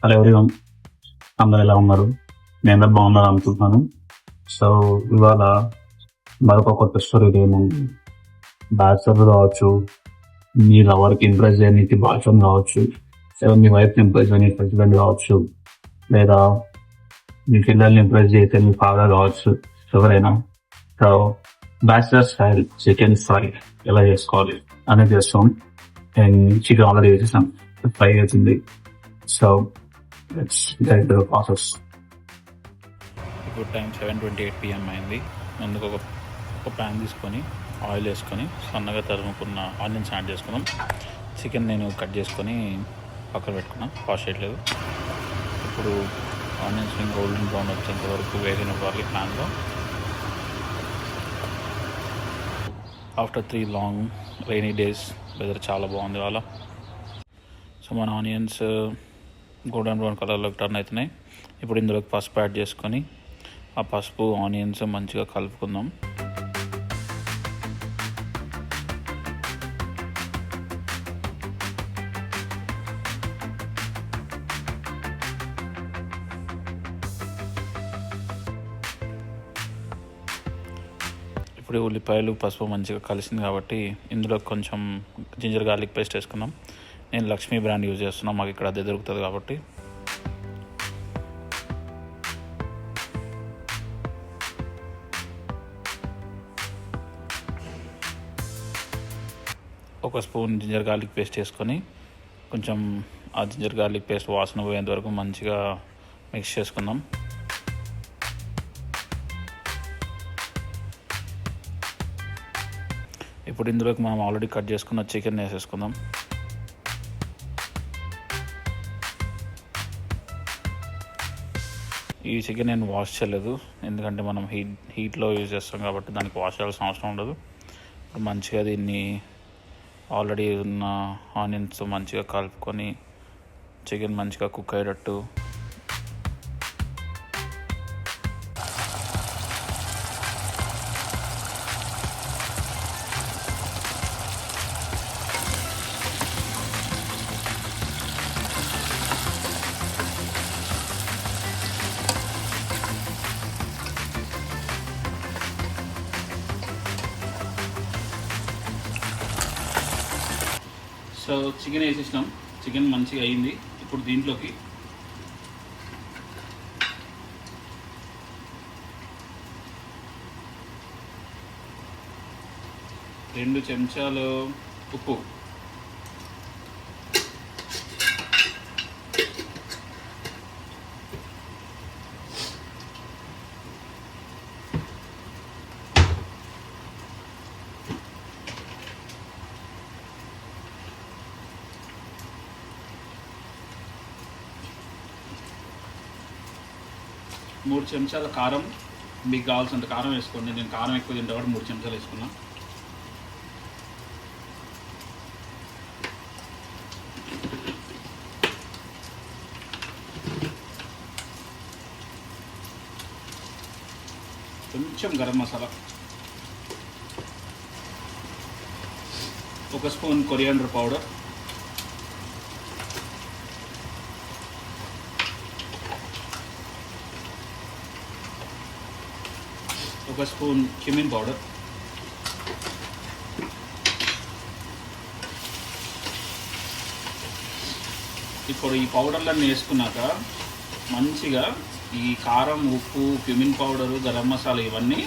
Hello everyone, అందరు ఎలా ఉన్నారు? నేను అందరు బాగున్నారు అనుకుంటున్నాను. సో ఇవాళ మరొక కొత్త స్టోరీ ఏముంది. బ్యాచులర్ కావచ్చు, మీ లవర్కి ఇంప్రెస్ చేయడానికి బాయ్ ఫ్రెండ్ కావచ్చు, లేదా మీ వైఫ్ని ఇంప్రెస్ చేయడానికి హస్బెండ్ కావచ్చు, లేదా మీ పిల్లల్ని ఇంప్రెస్ చేస్తే మీ ఫాదర్ కావచ్చు, ఎవరైనా. So bachelor style chicken fry ఎలా చేసుకోవాలి అనేది చేస్తాం. అండ్ చికెన్ ఆల్రెడీ చేసేసాం, ఫ్రై అవుతుంది. So let's get to the process. ఇప్పుడు టైం 7:28 PM అయింది. ముందుకు ఒక ప్యాన్ తీసుకొని ఆయిల్ వేసుకొని సన్నగా తరుముకున్న ఆనియన్స్ యాడ్ చేసుకున్నాం. చికెన్ నేను కట్ చేసుకొని పక్కన పెట్టుకున్నాను, వాష్ చేయట్లేదు. ఇప్పుడు ఆనియన్స్ గోల్డెన్ బ్రౌన్ వచ్చేంత వరకు వేగనివ్వాలి ప్యాన్లో. After 3 long rainy days weather చాలా బాగుంది వాళ్ళ. సో మన ఆనియన్స్ గోల్డెన్ బ్రౌన్ కలర్లోకి టర్న్ అవుతున్నాయి. ఇప్పుడు ఇందులోకి పసుపు యాడ్ చేసుకొని ఆ పసుపు ఆనియన్స్ మంచిగా కలుపుకుందాం. ఇప్పుడు ఉల్లిపాయలు పసుపు మంచిగా కలిసింది కాబట్టి ఇందులో కొంచెం జింజర్ గార్లిక్ పేస్ట్ వేసుకుందాం. నేను లక్ష్మీ బ్రాండ్ యూజ్ చేస్తున్నాను, మాకు ఇక్కడ అదే దొరుకుతుంది కాబట్టి. ఒక స్పూన్ జింజర్ గార్లిక్ పేస్ట్ వేసుకొని కొంచెం ఆ జింజర్ గార్లిక్ పేస్ట్ వాసన పోయేంత వరకు మంచిగా మిక్స్ చేసుకుందాం. ఇప్పుడు ఇందులోకి మనం ఆల్రెడీ కట్ చేసుకున్న చికెన్ వేసేసుకుందాం. ఈ చికెన్ నేను వాష్ చేయలేదు, ఎందుకంటే మనం హీట్లో యూజ్ చేస్తాం కాబట్టి దానికి వాష్ చేయాల్సిన అవసరం ఉండదు. మంచిగా దీన్ని ఆల్రెడీ ఉన్న ఆనియన్స్ మంచిగా కలుపుకొని చికెన్ మంచిగా కుక్ అయ్యేటట్టు సో చికెన్ వేసేసినాం. చికెన్ మంచిగా అయింది. ఇప్పుడు దీంట్లోకి రెండు చెంచాలు ఉప్పు, మూడు చెంచాల కారం. మీకు కావాల్సినంత కారం వేసుకోండి. నేను కారం ఎక్కువ తింటే కూడా 3 చెంచాలు వేసుకున్నా. కొంచెం గరం మసాలా, ఒక స్పూన్ కొరియాండర్ పౌడర్, ఒక స్పూన్ క్యూమిన్ పౌడర్, ఇప్పుడు ఈ పౌడర్లన్నీ వేసుకున్నాక మంచిగా ఈ కారం, ఉప్పు, క్యూమిన్ పౌడరు, గరం మసాలా ఇవన్నీ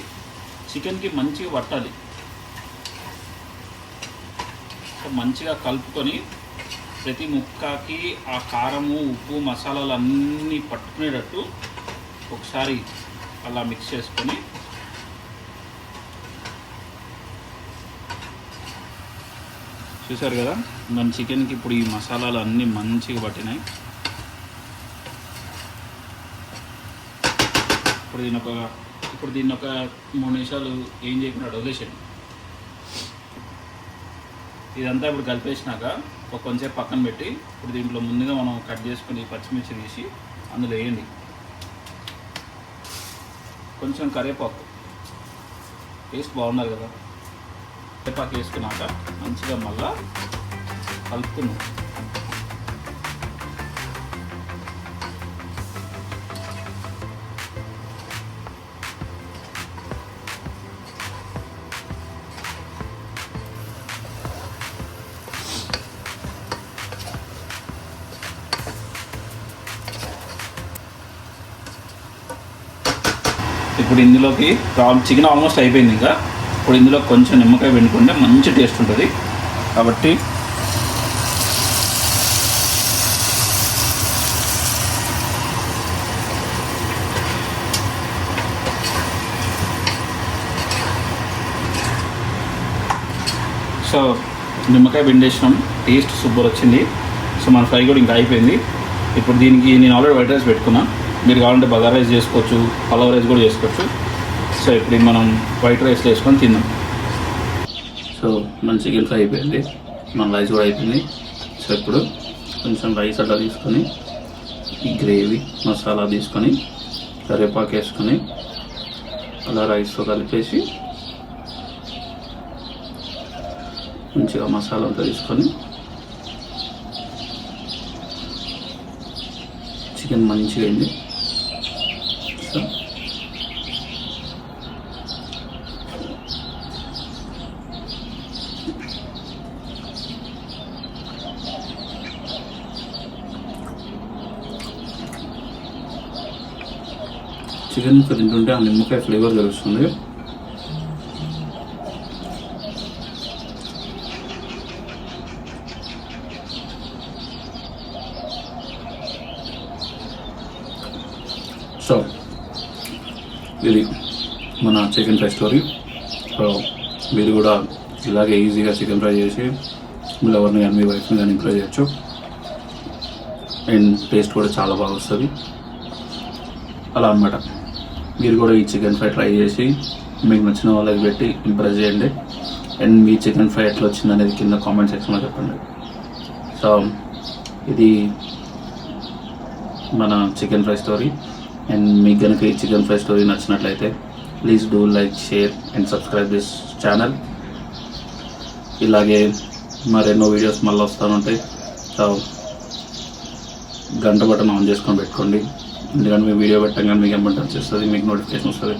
చికెన్కి మంచిగా పట్టాలి. మంచిగా కలుపుకొని ప్రతి ముక్కకి ఆ కారము, ఉప్పు, మసాలాలు అన్నీ పట్టుకునేటట్టు ఒకసారి అలా మిక్స్ చేసుకొని చూసారు కదా, మన చికెన్కి ఇప్పుడు ఈ మసాలాలు అన్నీ మంచిగా పట్టినాయి. ఇప్పుడు దీన్ని ఒక 3 నిమిషాలు ఏం చేయకుండా వదిలేసాను. ఇదంతా ఇప్పుడు కలిపేసినాక కొంచెంసేపు పక్కన పెట్టి ఇప్పుడు దీంట్లో ముందుగా మనం కట్ చేసుకుని పచ్చిమిర్చి తీసి అందులో వేయండి. కొంచెం కరివేపాకు, టేస్ట్ బాగున్నారు కదా. కరివేపాకు వేసుకున్నాక మంచిగా మళ్ళా కలుపుకున్నాం. ఇప్పుడు ఇందులోకి చికెన్ ఆల్మోస్ట్ అయిపోయింది. ఇంకా ఇప్పుడు ఇందులో కొంచెం నిమ్మకాయ పిండుకుంటే మంచి టేస్ట్ ఉంటుంది. కాబట్టి సో నిమ్మకాయ పిండేసినాం, టేస్ట్ సూపర్ వచ్చింది. సో మన ఫ్రై కూడా ఇంకా అయిపోయింది. ఇప్పుడు దీనికి నేను ఆల్రెడీ వైట్ రైస్ పెట్టుకున్నా. మీరు కావాలంటే బగారా రైస్ చేసుకోవచ్చు, పలావ్ రైస్ కూడా చేసుకోవచ్చు. సో ఇప్పుడు మనం వైట్ రైస్లో వేసుకొని తిందాం. సో మన చికెన్ ఫ్రై అయిపోయింది, మన రైస్ కూడా అయిపోయింది. సో ఇప్పుడు కొంచెం రైస్ అట్లా తీసుకొని ఈ గ్రేవీ మసాలా తీసుకొని కరివేపాకు వేసుకొని అలా రైస్తో కలిపేసి మంచిగా మసాలా అంతా తీసుకొని చికెన్ మంచిగా అయింది. సో చికెన్ తింటుంటే ఆ నిమ్మకాయ ఫ్లేవర్ తెలుస్తుంది. సో ఇది మన చికెన్ ఫ్రై స్టోరీ. సో మీరు కూడా ఇలాగే ఈజీగా చికెన్ ఫ్రై చేసి మీ లవర్ని కానీ మీ వైఫ్ని కానీ ఇంప్రూవ్ చేయొచ్చు. అండ్ టేస్ట్ కూడా చాలా బాగా వస్తుంది. అలా అన్నమాట. మీరు కూడా ఈ చికెన్ ఫ్రై ట్రై చేసి మీకు నచ్చిన వాళ్ళకి పెట్టి ఇంప్రెస్ చేయండి. అండ్ మీ చికెన్ ఫ్రై ఎట్లా వచ్చింది అనేది కింద కామెంట్ సెక్షన్లో చెప్పండి. సో ఇది మన చికెన్ ఫ్రై స్టోరీ. అండ్ మీకు కనుక ఈ చికెన్ ఫ్రై స్టోరీ నచ్చినట్లయితే please do like, share and subscribe this channel. ఇలాగే మరెన్నో వీడియోస్ మళ్ళీ వస్తూనే. సో గంట బటన్ ఆన్ చేసుకొని పెట్టుకోండి. ఎందుకంటే మీ వీడియో పెట్టగానే మీకు ఏమంటే వచ్చేస్తుంది, మీకు నోటిఫికేషన్ వస్తుంది.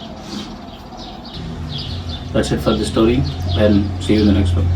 That's it for the story and see you in the next one.